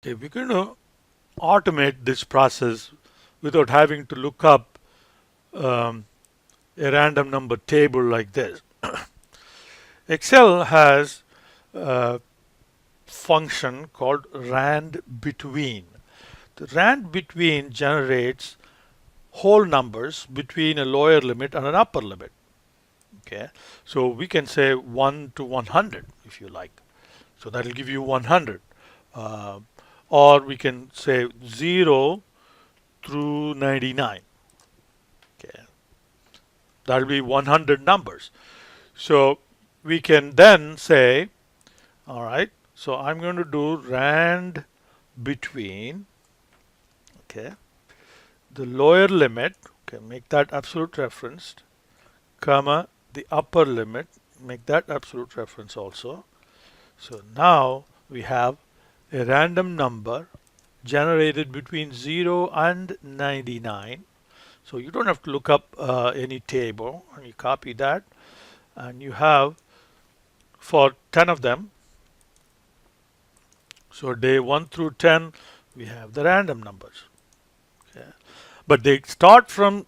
Okay, we're going to automate this process without having to look up um, a random number table like this. Excel has a function called rand between. The rand between generates whole numbers between a lower limit and an upper limit. Okay, so we can say 1 to 100 if you like. So that will give you 100. Uh, or we can say 0 through 99. Okay, that'll be 100 numbers. So we can then say, all right, so I'm going to do rand between, okay, the lower limit, okay, make that absolute reference, comma, the upper limit, make that absolute reference also. So now we have a random number generated between 0 and 99. So you don't have to look up any table, and you copy that, and you have for 10 of them. So day 1 through 10, we have the random numbers. Okay. But they start from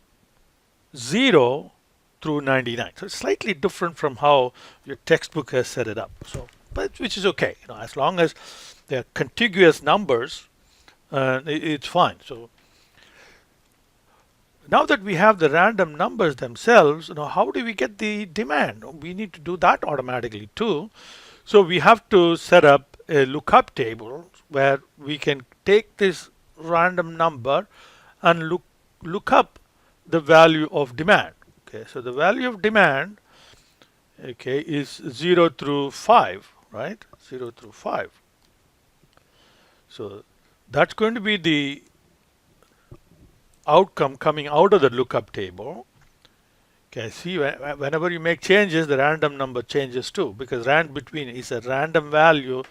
0 through 99. So it's slightly different from how your textbook has set it up. So, but which is okay, as long as they're contiguous numbers, it's fine. So now that we have the random numbers themselves, how do we get the demand? We need to do that automatically too. So we have to set up a lookup table where we can take this random number and look up the value of demand. Okay, so the value of demand, okay, is 0 through 5, right? 0 through 5. So that's going to be the outcome coming out of the lookup table. Okay, see, whenever you make changes, the random number changes too, because rand between is a random value,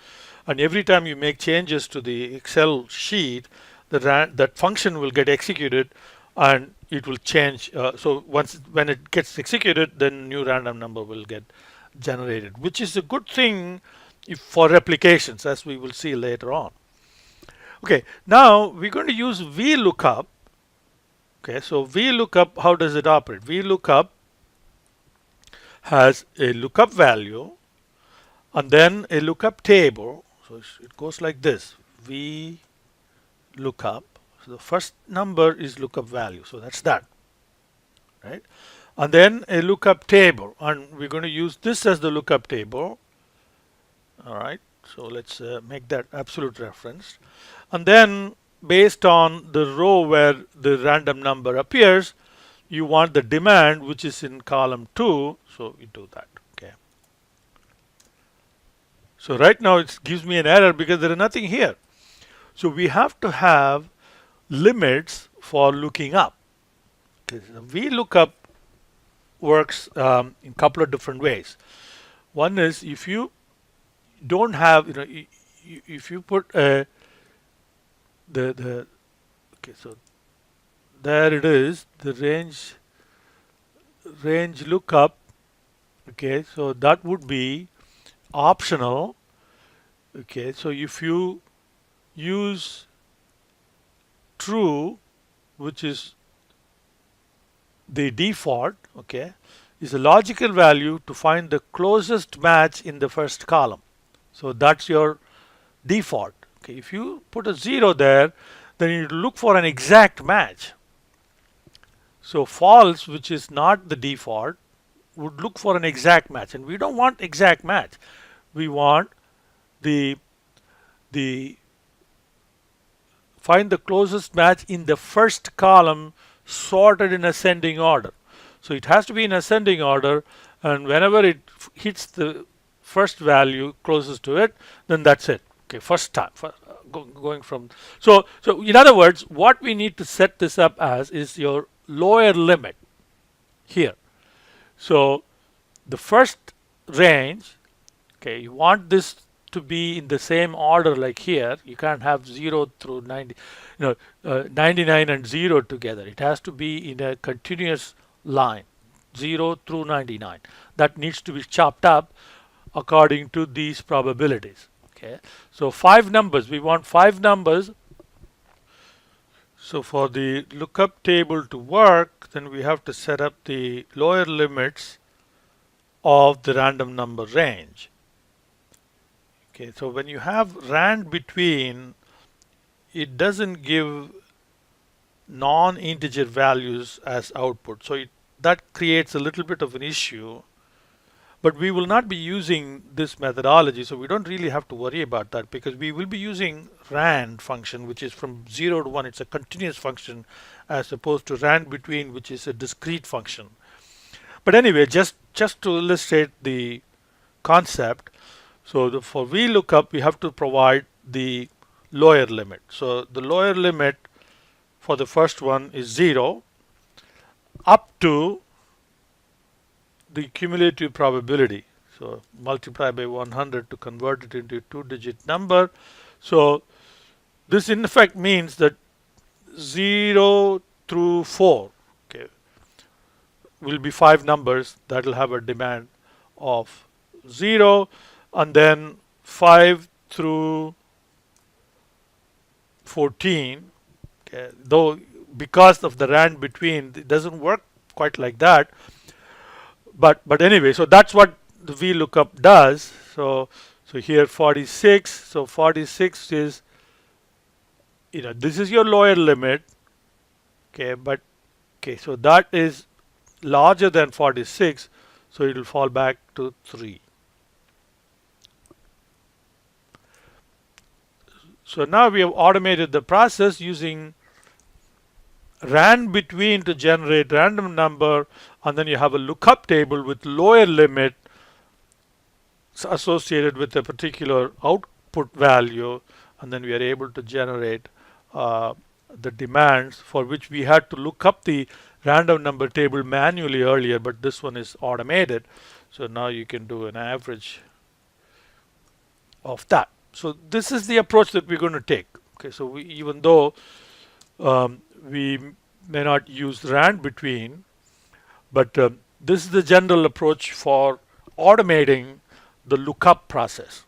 and every time you make changes to the Excel sheet, that function will get executed, and it will change. So when it gets executed, then new random number will get generated, which is a good thing for replications, as we will see later on. Okay, now we're going to use VLOOKUP. Okay, so VLOOKUP, how does it operate? VLOOKUP has a lookup value and then a lookup table. So it goes like this: VLOOKUP. So the first number is lookup value. So that's that, right? And then a lookup table, and we're going to use this as the lookup table. All right. So let's make that absolute reference, and then based on the row where the random number appears, you want the demand, which is in column 2, so we do that. Okay. So right now it gives me an error because there is nothing here. So we have to have limits for looking up. Okay. So VLOOKUP works in a couple of different ways. One is if you don't have, if you put the okay, so there it is, the range lookup. Okay, so that would be optional. Okay, so if you use true, which is the default, okay, is a logical value to find the closest match in the first column. So that's your default. Okay, if you put a 0 there, then you look for an exact match. So false, which is not the default, would look for an exact match, and we don't want exact match. We want the find the closest match in the first column sorted in ascending order. So it has to be in ascending order, and whenever it hits the first value closest to it, then that's it. Okay, first time going from. So in other words, what we need to set this up as is your lower limit here. So the first range, okay, you want this to be in the same order like here. You can't have 0 through 90, 99 and 0 together. It has to be in a continuous line, 0 through 99. That needs to be chopped up according to these probabilities. Okay, so 5 numbers. We want 5 numbers. So for the lookup table to work, then we have to set up the lower limits of the random number range. Okay, so when you have rand between, it doesn't give non-integer values as output. So that creates a little bit of an issue. But we will not be using this methodology, so we don't really have to worry about that because we will be using rand function, which is from 0 to 1. It's a continuous function as opposed to rand between, which is a discrete function. But anyway, just to illustrate the concept, so for VLOOKUP, we have to provide the lower limit. So the lower limit for the first one is 0 up to the cumulative probability. So multiply by 100 to convert it into a 2-digit number. So this in effect means that 0 through 4, okay, will be 5 numbers that will have a demand of 0, and then 5 through 14, okay, though because of the rand between, it doesn't work quite like that. But anyway, so that's what the VLOOKUP does. So here 46. So 46 is, this is your lower limit. Okay, but okay, so that is larger than 46. So it will fall back to 3. So now we have automated the process using rand between to generate random number, and then you have a lookup table with lower limit associated with a particular output value, and then we are able to generate the demands for which we had to look up the random number table manually earlier, but this one is automated. So now you can do an average of that. So this is the approach that we're going to take. Okay, so even though we may not use rand between, but this is the general approach for automating the lookup process.